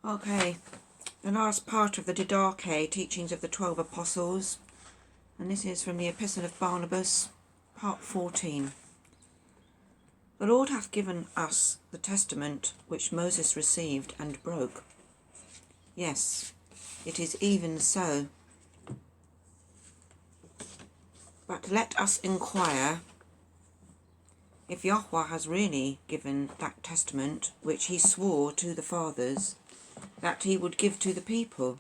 Okay, the last part of the Didache, teachings of the 12 apostles, and this is from the Epistle of Barnabus, part 14. The Lord hath given us the testament which Moses received and broke. Yes, it is even so. But let us inquire if Yushua has really given that testament which he swore to the fathers that he would give to the people.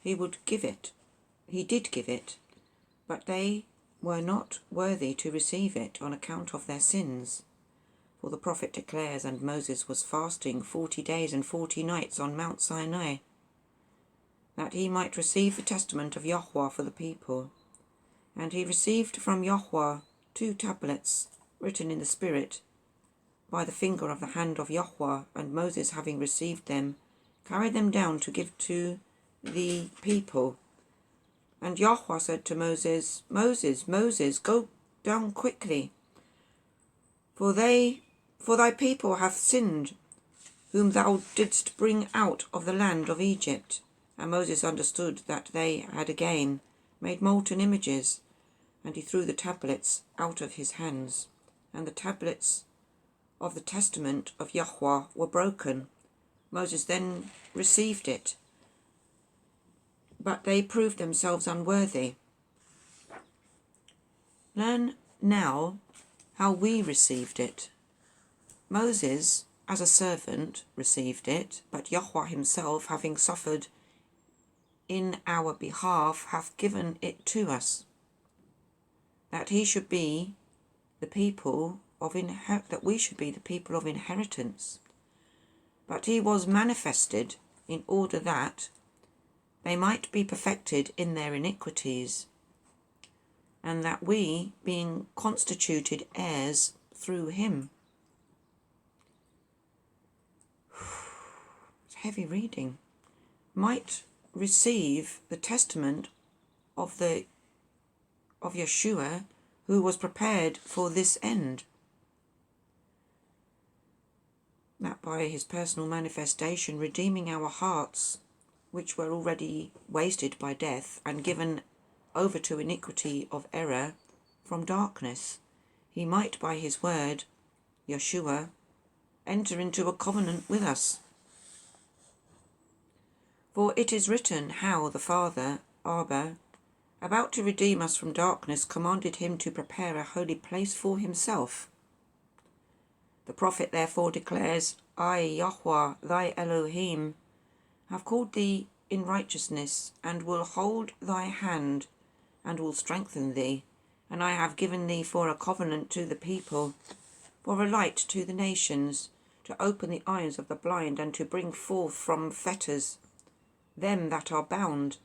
He would give it. He did give it, but they were not worthy to receive it on account of their sins. For the prophet declares, and Moses was fasting 40 days and 40 nights on Mount Sinai, that he might receive the testament of Yushua for the people. And he received from Yushua 2 tablets written in the Spirit by the finger of the hand of Yushua, and Moses, having received them, carried them down to give to the people. And Yushua said to Moses, Moses, Moses, go down quickly, for thy people hath sinned, whom thou didst bring out of the land of Egypt. And Moses understood that they had again made molten images, and he threw the tablets out of his hands, and the tablets of the testament of Yushua were broken. Moses then received it, but they proved themselves unworthy. Learn now how we received it. Moses, as a servant, received it, but Yushua himself, having suffered in our behalf, hath given it to us, that he should be the people of that we should be the people of inheritance. But he was manifested in order that they might be perfected in their iniquities, and that we, being constituted heirs through him. It's heavy reading. Might receive the testament of Yushua, who was prepared for this end, that by his personal manifestation, redeeming our hearts, which were already wasted by death and given over to iniquity of error from darkness, he might by his word, Yushua, enter into a covenant with us. For it is written how the Father, Abba, about to redeem us from darkness, commanded him to prepare a holy place for himself. The prophet therefore declares, I, Yahuwah, thy Elohim, have called thee in righteousness, and will hold thy hand, and will strengthen thee. And I have given thee for a covenant to the people, for a light to the nations, to open the eyes of the blind, and to bring forth from fetters them that are bound,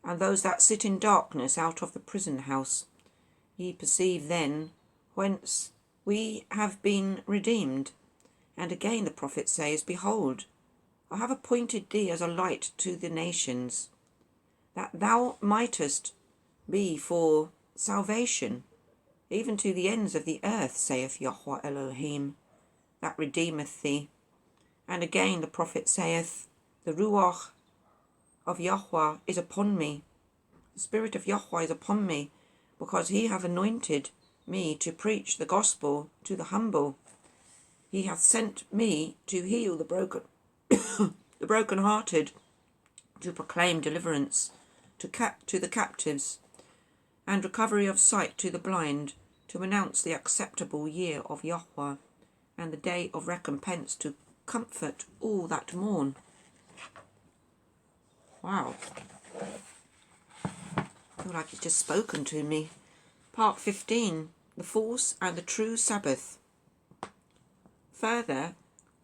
and those that sit in darkness out of the prison house. Ye perceive then whence we have been redeemed. And again the prophet says, Behold, I have appointed thee as a light to the nations, that thou mightest be for salvation, even to the ends of the earth, saith Yahuwah Elohim, that redeemeth thee. And again the prophet saith, The Ru'ach of Yahuwah is upon me. The Spirit of Yahuwah is upon me, because he hath anointed me to preach the gospel to the humble. He hath sent me to heal the broken, the brokenhearted, to proclaim deliverance to the captives, and recovery of sight to the blind, to announce the acceptable year of Yahuwah, and the day of recompense, to comfort all that mourn. Wow. I feel like it's just spoken to me. Part 15. The false and the true Sabbath. Further,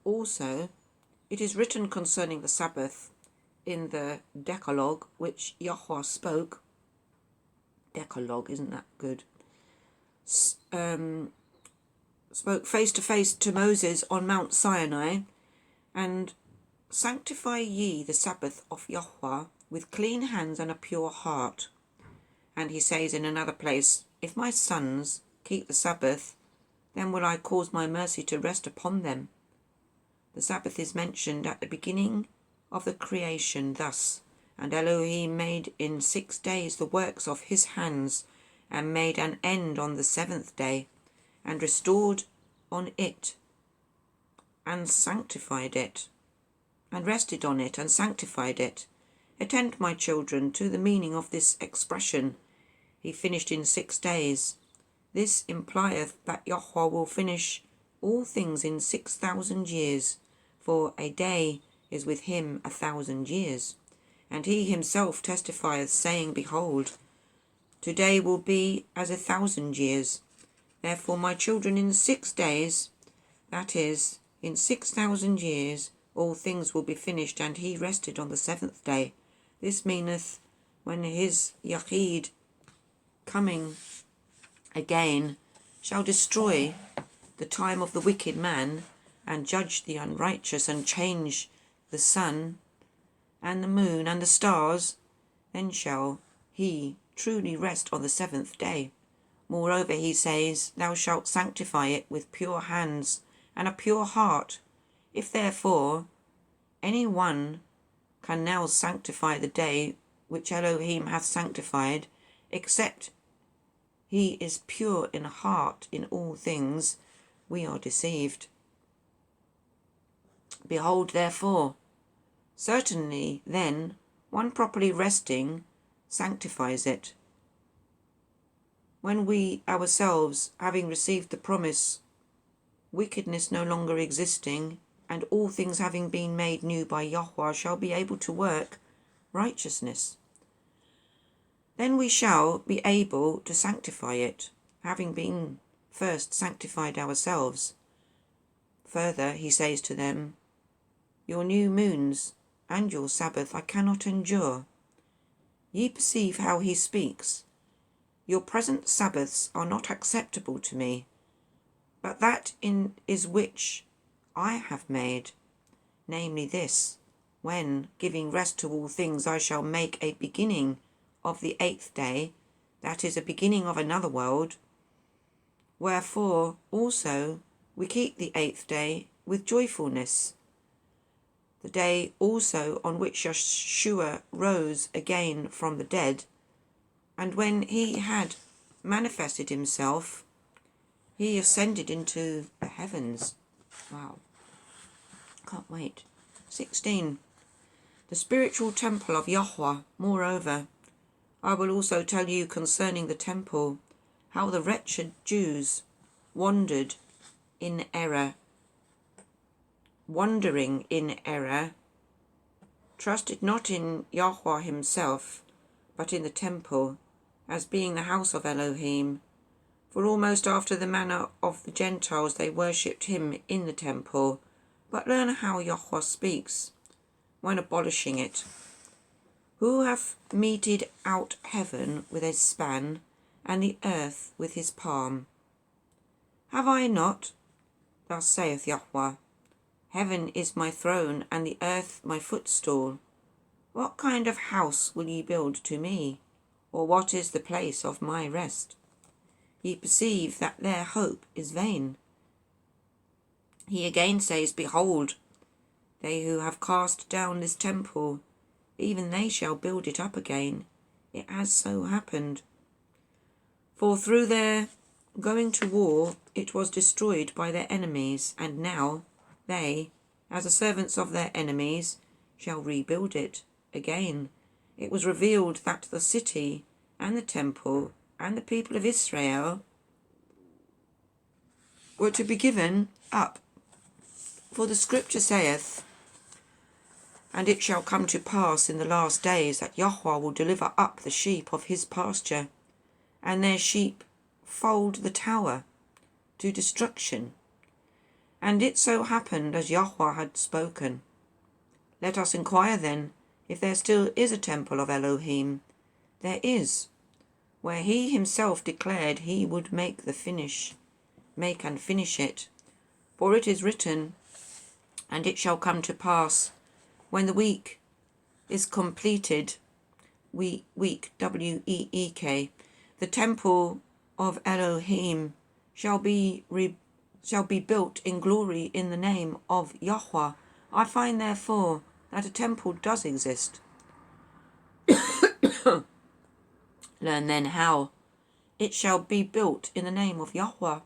also, it is written concerning the Sabbath in the Decalogue, which Yushua spoke. Decalogue, isn't that good? Spoke face to face to Moses on Mount Sinai, and sanctify ye the Sabbath of Yushua with clean hands and a pure heart. And he says in another place, If my sons keep the Sabbath, then will I cause my mercy to rest upon them. The Sabbath is mentioned at the beginning of the creation thus. And Elohim made in 6 days the works of his hands, and made an end on the 7th day, and restored on it, and sanctified it, and rested on it, and sanctified it. Attend, my children, to the meaning of this expression, he finished in 6 days. This implieth that Yushua will finish all things in 6,000 years, for a day is with him 1,000 years. And he himself testifieth, saying, Behold, today will be as 1,000 years. Therefore, my children, in 6 days, that is, in 6,000 years, all things will be finished, and he rested on the 7th day. This meaneth when his yuchid coming again shall destroy the time of the wicked man, and judge the unrighteous, and change the sun and the moon and the stars, then shall he truly rest on the 7th day. Moreover, he says, Thou shalt sanctify it with pure hands and a pure heart. If therefore any one can now sanctify the day which Elohim hath sanctified, except he is pure in heart in all things, we are deceived. Behold, therefore, certainly then one properly resting sanctifies it. When we ourselves, having received the promise, wickedness no longer existing, and all things having been made new by Yushua, shall be able to work righteousness, then we shall be able to sanctify it, having been first sanctified ourselves. Further, he says to them, Your new moons and your Sabbath I cannot endure. Ye perceive how he speaks. Your present Sabbaths are not acceptable to me, but that is which I have made, namely this, when, giving rest to all things, I shall make a beginning of the 8th day, that is, a beginning of another world. Wherefore also we keep the 8th day with joyfulness, the day also on which Yushua rose again from the dead, and when he had manifested himself, he ascended into the heavens. Wow, can't wait. 16. The spiritual temple of Yushua. Moreover, I will also tell you concerning the temple, how the wretched Jews wandering in error, trusted not in Yushua himself, but in the temple, as being the house of Elohim. For almost after the manner of the Gentiles they worshipped him in the temple. But learn how Yushua speaks when abolishing it. Who hath meted out heaven with a span, and the earth with his palm? Have I not? Thus saith Yushua, Heaven is my throne, and the earth my footstool. What kind of house will ye build to me? Or what is the place of my rest? Ye perceive that their hope is vain. He again says, Behold, they who have cast down this temple, even they shall build it up again. It has so happened. For through their going to war it was destroyed by their enemies, and now they, as the servants of their enemies, shall rebuild it again. It was revealed that the city and the temple and the people of Israel were to be given up. For the scripture saith, And it shall come to pass in the last days that Yushua will deliver up the sheep of his pasture, and their sheep fold the tower to destruction. And it so happened as Yushua had spoken. Let us inquire then, if there still is a temple of Elohim. There is, where he himself declared he would make and finish it. For it is written, And it shall come to pass, when the week is completed, week, W-E-E-K, the temple of Elohim shall be built in glory in the name of Yushua. I find therefore that a temple does exist. Learn then how it shall be built in the name of Yushua.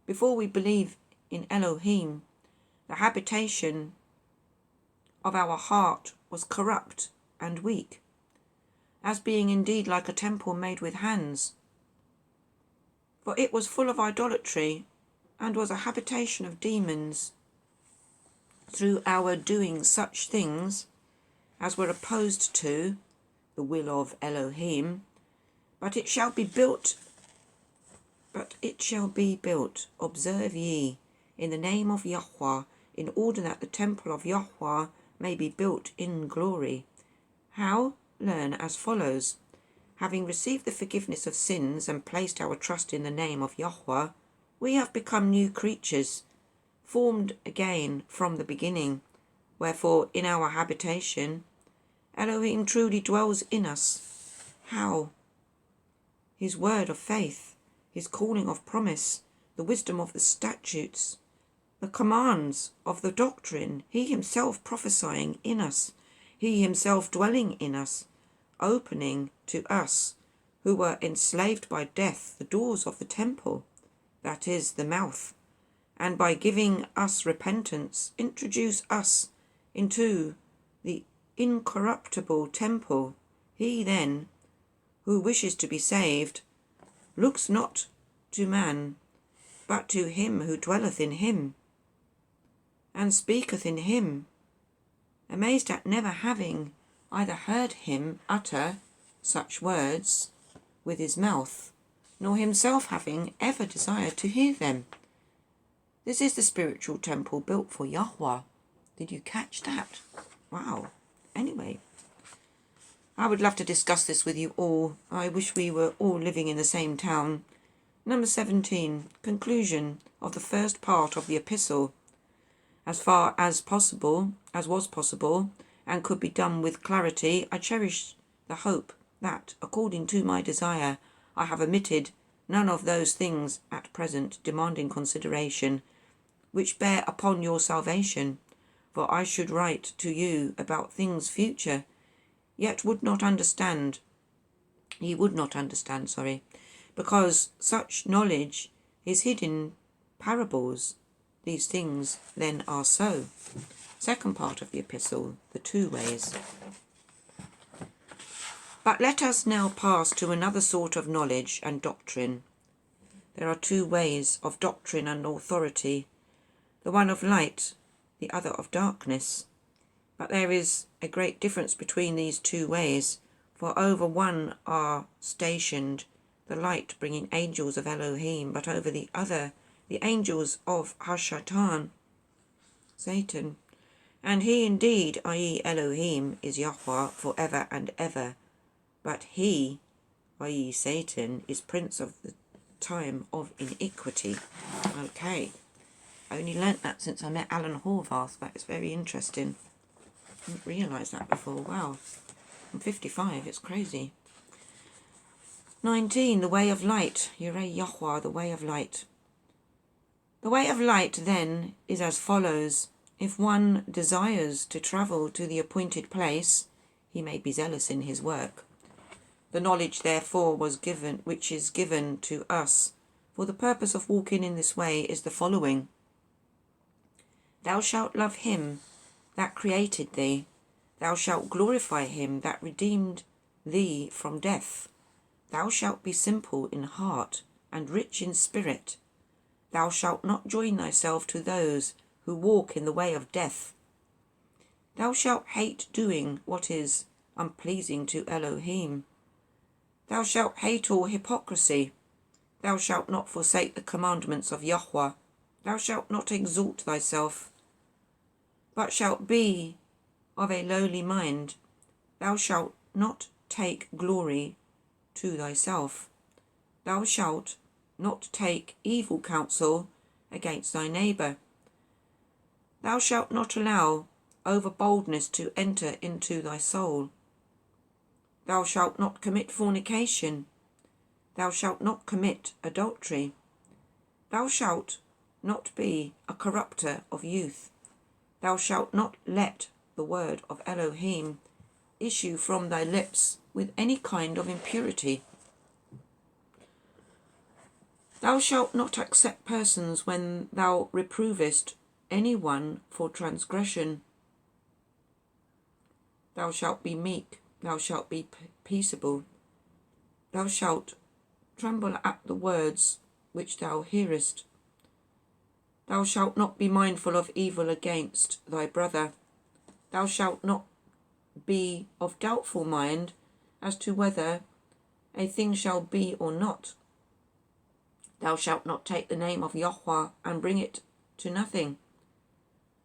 Before we believe in Elohim, the habitation of our heart was corrupt and weak, as being indeed like a temple made with hands. For it was full of idolatry, and was a habitation of demons, through our doing such things as were opposed to the will of Elohim. But it shall be built, observe ye, in the name of Yushua, in order that the temple of Yushua may be built in glory. How? Learn as follows. Having received the forgiveness of sins and placed our trust in the name of Yushua, we have become new creatures, formed again from the beginning. Wherefore in our habitation Elohim truly dwells in us. How? His word of faith, his calling of promise, the wisdom of the statutes, the commands of the doctrine, he himself prophesying in us, he himself dwelling in us, opening to us, who were enslaved by death, the doors of the temple, that is, the mouth, and by giving us repentance, introduce us into the incorruptible temple. He then, who wishes to be saved, looks not to man, but to him who dwelleth in him, and speaketh in him, amazed at never having either heard him utter such words with his mouth, nor himself having ever desired to hear them. This is the spiritual temple built for Yushua. Did you catch that? Wow. Anyway, I would love to discuss this with you all. I wish we were all living in the same town. Number 17. Conclusion of the first part of the epistle. As far as was possible, and could be done with clarity, I cherish the hope that, according to my desire, I have omitted none of those things at present demanding consideration, which bear upon your salvation. For I should write to you about things future, yet ye would not understand, because such knowledge is hid in parables. These things then are so. Second part of the epistle, the two ways. But let us now pass to another sort of knowledge and doctrine. There are two ways of doctrine and authority, the one of light, the other of darkness. But there is a great difference between these two ways, for over one are stationed the light bringing angels of Elohim, but over the other the angels of Hashatan, Satan. And he indeed, i.e. Elohim, is Yushua for ever and ever, but he, i.e. Satan, is prince of the time of iniquity. Okay, I only learnt that since I met Alan Horvath. That is very interesting. I didn't realise that before. Wow, I'm 55, it's crazy. 19. The way of light. Yaray YHWH, the way of light. The way of light, then, is as follows. If one desires to travel to the appointed place, he may be zealous in his work. The knowledge, therefore, which is given to us for the purpose of walking in this way is the following. Thou shalt love him that created thee. Thou shalt glorify him that redeemed thee from death. Thou shalt be simple in heart and rich in spirit. Thou shalt not join thyself to those who walk in the way of death. Thou shalt hate doing what is unpleasing to Elohim. Thou shalt hate all hypocrisy. Thou shalt not forsake the commandments of Yushua. Thou shalt not exalt thyself, but shalt be of a lowly mind. Thou shalt not take glory to thyself. Thou shalt not take evil counsel against thy neighbour. Thou shalt not allow over boldness to enter into thy soul. Thou shalt not commit fornication. Thou shalt not commit adultery. Thou shalt not be a corrupter of youth. Thou shalt not let the word of Elohim issue from thy lips with any kind of impurity. Thou shalt not accept persons when thou reprovest any one for transgression. Thou shalt be meek, thou shalt be peaceable. Thou shalt tremble at the words which thou hearest. Thou shalt not be mindful of evil against thy brother. Thou shalt not be of doubtful mind as to whether a thing shall be or not. Thou shalt not take the name of Yushua and bring it to nothing.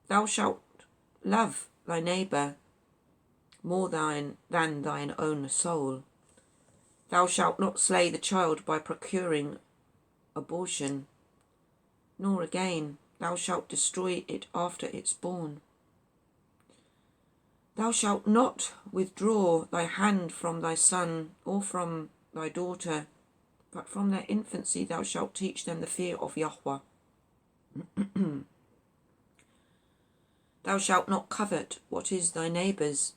Thou shalt love thy neighbour more than thine own soul. Thou shalt not slay the child by procuring abortion, nor again thou shalt destroy it after it's born. Thou shalt not withdraw thy hand from thy son or from thy daughter, but from their infancy thou shalt teach them the fear of Yushua. Thou shalt not covet what is thy neighbour's,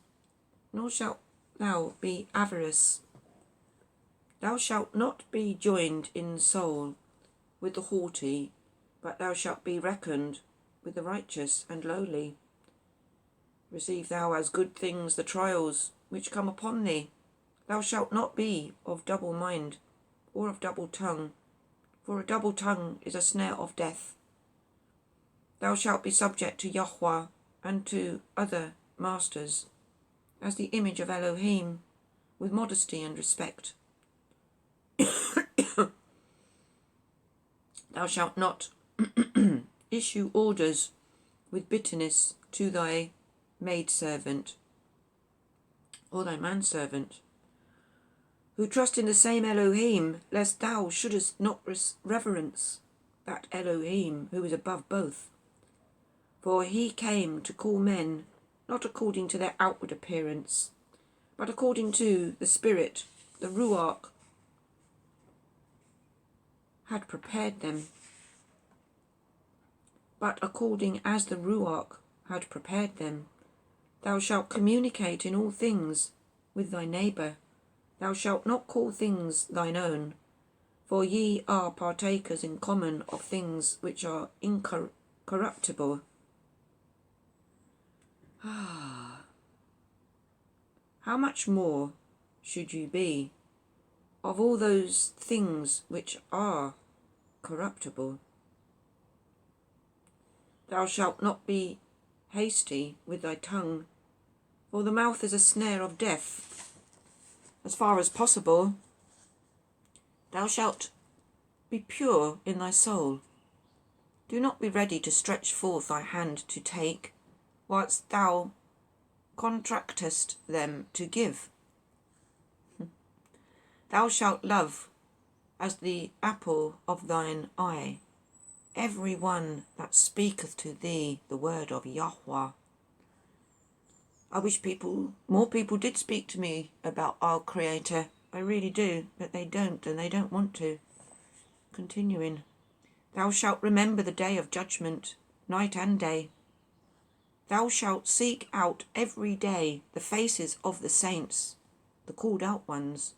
nor shalt thou be avaricious. Thou shalt not be joined in soul with the haughty, but thou shalt be reckoned with the righteous and lowly. Receive thou as good things the trials which come upon thee. Thou shalt not be of double mind, or of double tongue, for a double tongue is a snare of death. Thou shalt be subject to Yushua and to other masters, as the image of Elohim, with modesty and respect. Thou shalt not issue orders with bitterness to thy maidservant or thy manservant, who trust in the same Elohim, lest thou shouldest not reverence that Elohim who is above both. For he came to call men not according to their outward appearance, but according to the Spirit, the Ru'ach, had prepared them. But according as the Ru'ach had prepared them, thou shalt communicate in all things with thy neighbour. Thou shalt not call things thine own, for ye are partakers in common of things which are incorruptible. How much more should you be of all those things which are corruptible? Thou shalt not be hasty with thy tongue, for the mouth is a snare of death. As far as possible, thou shalt be pure in thy soul. Do not be ready to stretch forth thy hand to take, whilst thou contractest them to give. Thou shalt love as the apple of thine eye every one that speaketh to thee the word of Yushua. I wish more people did speak to me about our Creator. I really do, but they don't, and they don't want to. Continuing. Thou shalt remember the day of judgment, night and day. Thou shalt seek out every day the faces of the saints, the called out ones,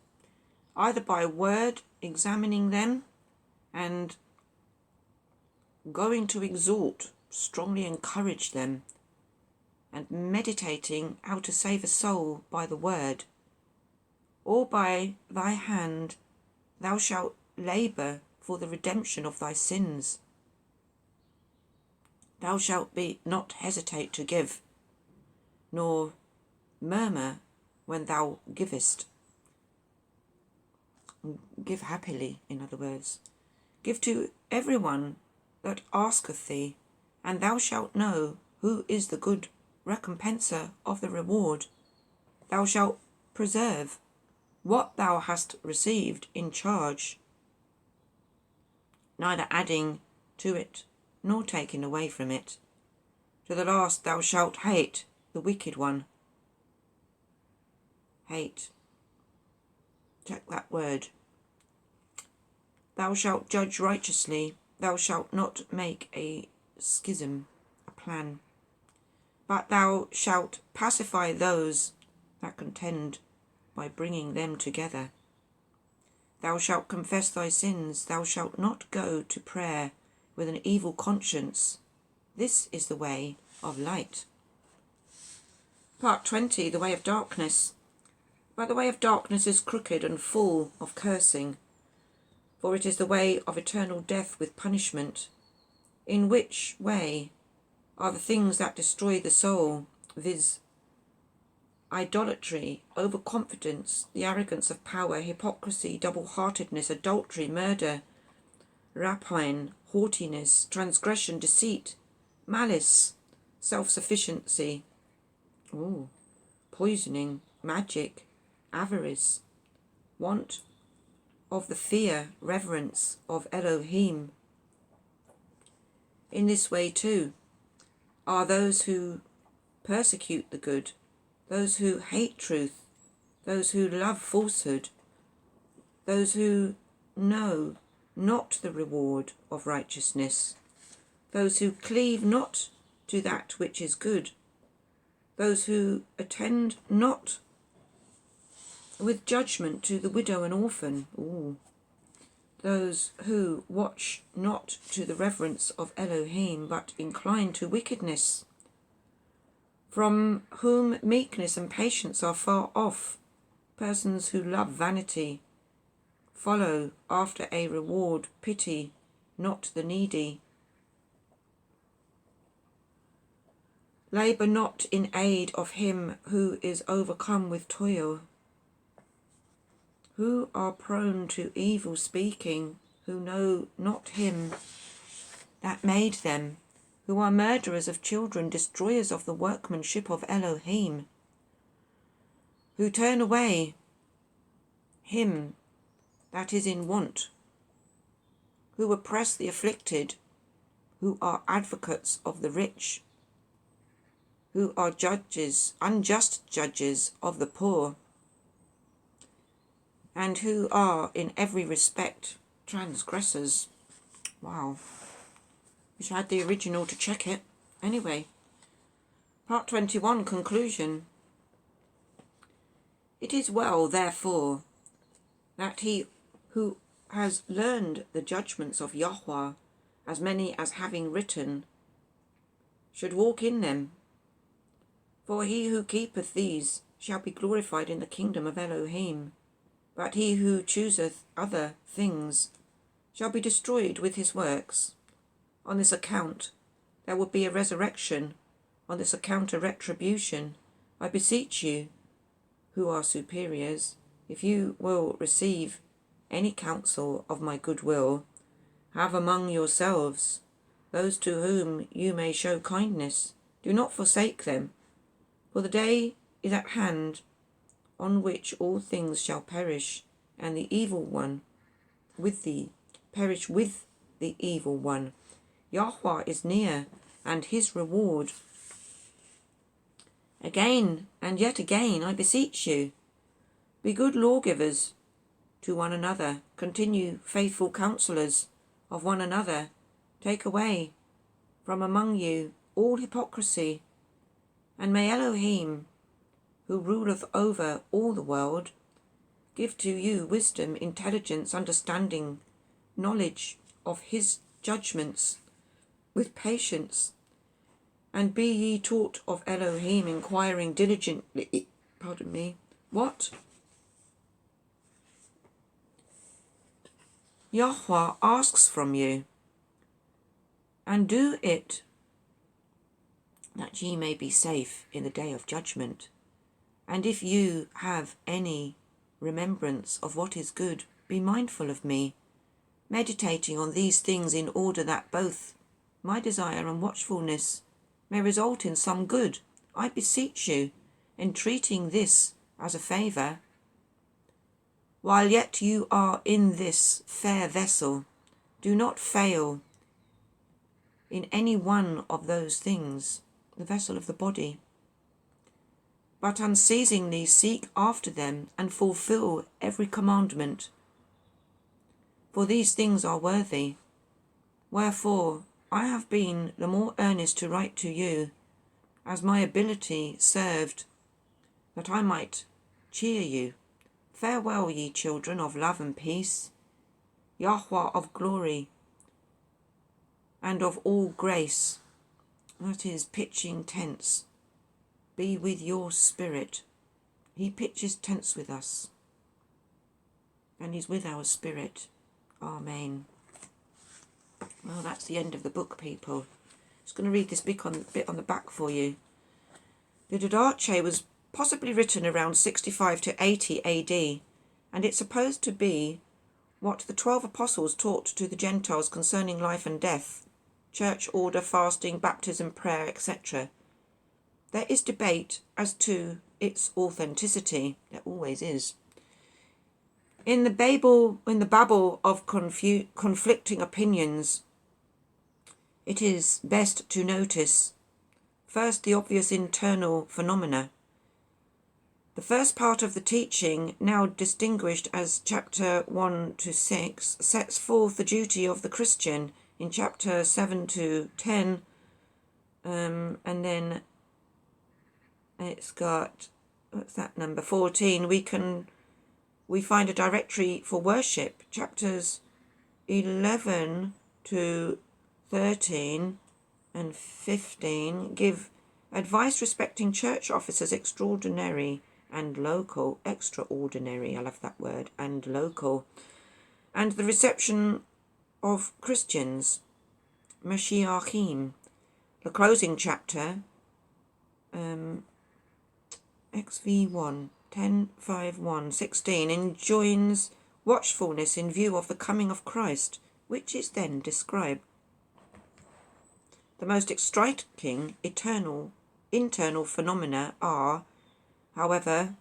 either by word, examining them, and going to exhort, strongly encourage them, and meditating how to save a soul by the word, or by thy hand thou shalt labour for the redemption of thy sins. Thou shalt not hesitate to give, nor murmur when thou givest. Give happily, in other words. Give to everyone that asketh thee, and thou shalt know who is the good recompenser of the reward. Thou shalt preserve what thou hast received in charge, neither adding to it nor taking away from it. To the last thou shalt hate the wicked one. Hate. Check that word. Thou shalt judge righteously. Thou shalt not make a schism, a plan. but thou shalt pacify those that contend by bringing them together. Thou shalt confess thy sins, thou shalt not go to prayer with an evil conscience. This is the way of light. Part 20, the way of darkness. But the way of darkness is crooked and full of cursing, for it is the way of eternal death with punishment, in which way are the things that destroy the soul, viz. Idolatry, overconfidence, the arrogance of power, hypocrisy, double-heartedness, adultery, murder, rapine, haughtiness, transgression, deceit, malice, self-sufficiency, poisoning, magic, avarice, want of the fear, reverence of Elohim. In this way too are those who persecute the good, those who hate truth, those who love falsehood, those who know not the reward of righteousness, those who cleave not to that which is good, those who attend not with judgment to the widow and orphan, those who watch not to the reverence of Elohim, but incline to wickedness, from whom meekness and patience are far off, persons who love vanity, follow after a reward, pity not the needy, labour not in aid of him who is overcome with toil, who are prone to evil speaking, who know not him that made them, who are murderers of children, destroyers of the workmanship of Elohim, who turn away him that is in want, who oppress the afflicted, who are advocates of the rich, who are judges, unjust judges of the poor, and who are in every respect transgressors. Wow. Wish I had the original to check it. Anyway, part 21, conclusion. It is well, therefore, that he who has learned the judgments of Yushua, as many as having written, should walk in them. For he who keepeth these shall be glorified in the kingdom of Elohim. But he who chooseth other things shall be destroyed with his works. On this account there will be a resurrection, on this account a retribution. I beseech you, who are superiors, if you will receive any counsel of my good will, have among yourselves those to whom you may show kindness. Do not forsake them, for the day is at hand on which all things shall perish, and the evil one perish with the evil one. Yahweh is near, and his reward. Again and yet again I beseech you, be good lawgivers to one another, continue faithful counsellors of one another, take away from among you all hypocrisy, and may Elohim, who ruleth over all the world, give to you wisdom, intelligence, understanding, knowledge of his judgments, with patience, and be ye taught of Elohim, inquiring diligently, what? Yahweh asks from you, and do it, that ye may be safe in the day of judgment. And if you have any remembrance of what is good, be mindful of me, meditating on these things, in order that both my desire and watchfulness may result in some good. I beseech you, entreating this as a favour, while yet you are in this fair vessel, do not fail in any one of those things, the vessel of the body, but unceasingly seek after them and fulfill every commandment. For these things are worthy. Wherefore I have been the more earnest to write to you, as my ability served, that I might cheer you. Farewell, ye children of love and peace. Yahweh of glory and of all grace, that is pitching tents, be with your spirit. He pitches tents with us, and he's with our spirit. Amen. Well, that's the end of the book, people. Just going to read this bit on the back for you. The Didache was possibly written around 65 to 80 AD, and it's supposed to be what the 12 apostles taught to the Gentiles concerning life and death, church order, fasting, baptism, prayer, etc. There is debate as to its authenticity. There always is. In the babble of conflicting opinions, it is best to notice first the obvious internal phenomena. The first part of the teaching, now distinguished as chapter 1 to 6, sets forth the duty of the Christian in chapter 7 to 10, and then it's got, what's that number, 14. We find a directory for worship. Chapters 11 to 13 and 15 give advice respecting church officers extraordinary and local, extraordinary, I love that word, and local, and the reception of Christians, Mashiachim. The closing chapter, XV1, 10:5:1, 16, enjoins watchfulness in view of the coming of Christ, which is then described. The most striking internal phenomena are, however,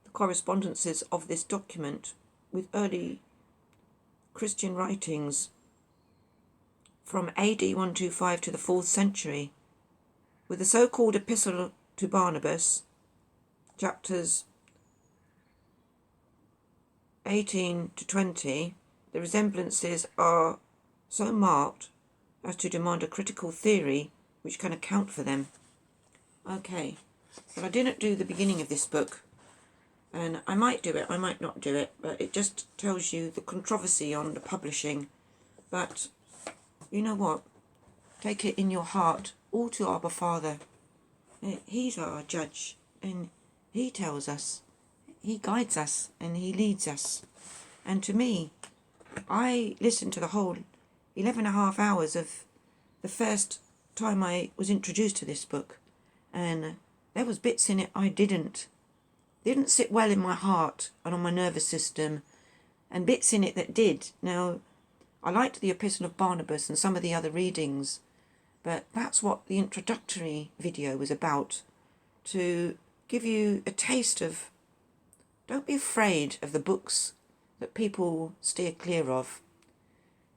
the correspondences of this document with early Christian writings from AD 125 to the 4th century, with the so-called Epistle to Barnabus, chapters 18 to 20, the resemblances are so marked as to demand a critical theory which can account for them. Okay, but I didn't do the beginning of this book, and I might do it, I might not do it, but it just tells you the controversy on the publishing. But you know what? Take it in your heart, all to Abba Father. He's our judge, and he tells us, he guides us, and he leads us. And to me, I listened to the whole 11.5 hours of the first time I was introduced to this book, and there was bits in it I didn't sit well in my heart and on my nervous system, and bits in it that did. Now, I liked the Epistle of Barnabas and some of the other readings, but that's what the introductory video was about, to give you a taste of, don't be afraid of the books that people steer clear of.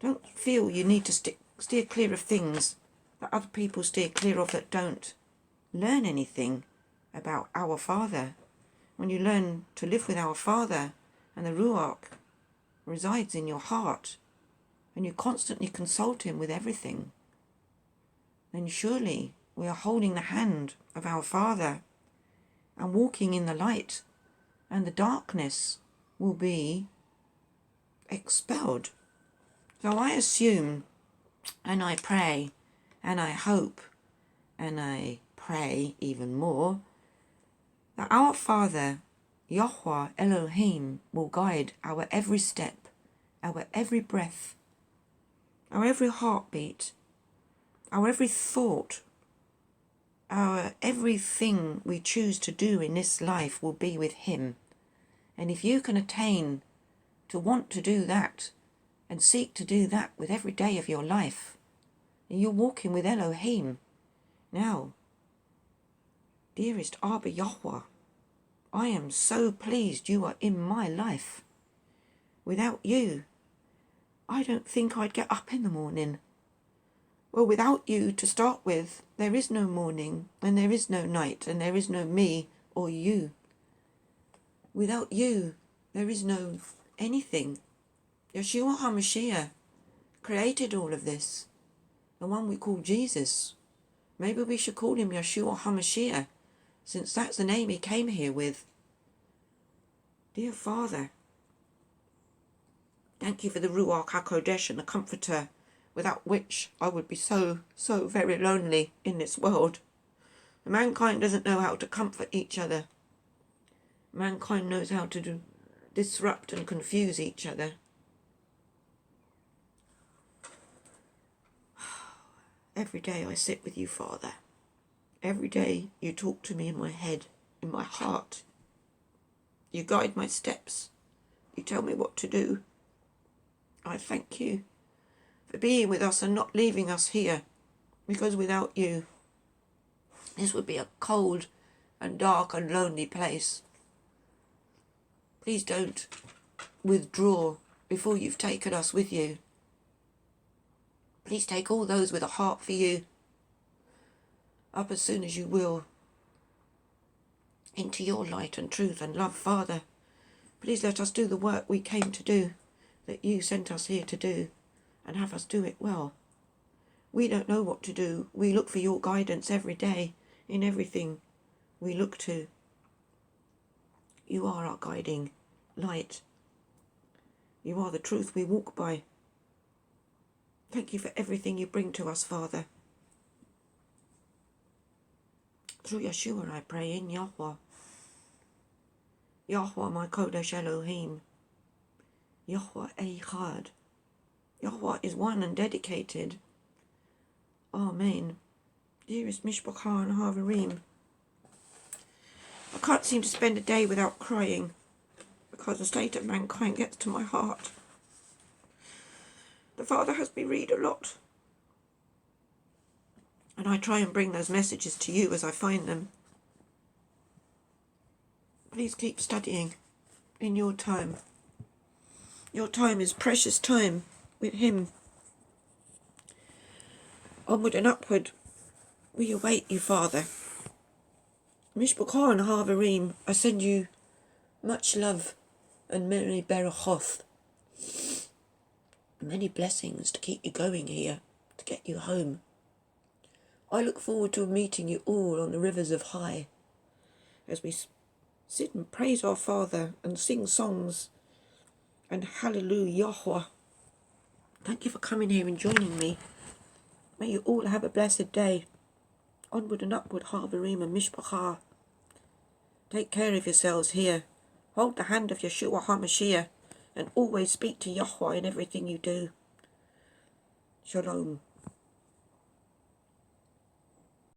Don't feel you need to steer clear of things that other people steer clear of that don't. Learn anything about our Father. When you learn to live with our Father and the Ru'ach resides in your heart, and you constantly consult him with everything, then surely we are holding the hand of our Father and walking in the light, and the darkness will be expelled. So I assume, and I pray, and I hope, and I pray even more, that our Father, Yahweh Elohim, will guide our every step, our every breath, our every heartbeat, our every thought, our everything we choose to do in this life will be with him. And if you can attain to want to do that and seek to do that with every day of your life, then you're walking with Elohim. Now, dearest Abba YHWH, I am so pleased you are in my life. Without you, I don't think I'd get up in the morning. Well, without you to start with, there is no morning, and there is no night, and there is no me or you. Without you, there is no anything. Yushua HaMashiach created all of this, the one we call Jesus, Maybe we should call him Yushua HaMashiach, since that's the name he came here with. Dear Father, thank you for the Ru'ach Qodesh and the Comforter, without which I would be so very lonely in this world. Mankind doesn't know how to comfort each other. Mankind knows how to disrupt and confuse each other. Every day I sit with you, Father. Every day you talk to me in my head, in my heart. You guide my steps. You tell me what to do. I thank you for being with us and not leaving us here, because without you, this would be a cold and dark and lonely place. Please don't withdraw before you've taken us with you. Please take all those with a heart for you up as soon as you will into your light and truth and love, Father. Please let us do the work we came to do, that you sent us here to do, and have us do it well. We don't know what to do. We look for your guidance every day in everything we look to. You are our guiding light. You are the truth we walk by. Thank you for everything you bring to us, Father. Through Yushua I pray in Yahweh. Yahweh my Qodesh Elohim. Yaray YHWH. Yahweh is one and dedicated. Amen. Dearest Mishpachah and Havarim, I can't seem to spend a day without crying, because the state of mankind gets to my heart. The Father has me read a lot, and I try and bring those messages to you as I find them. Please keep studying in your time. Your time is precious time with him. Onward and upward, we await you, Father. Mishpachah and Havarim, I send you much love and many berekoth. Many blessings to keep you going here, to get you home. I look forward to meeting you all on the rivers of High, as we sit and praise our Father and sing songs and hallelujah Yahweh. Thank you for coming here and joining me. May you all have a blessed day. Onward and upward, Havarim and Mishpachah. Take care of yourselves here. Hold the hand of Yushua HaMashiach and always speak to Yahweh in everything you do. Shalom.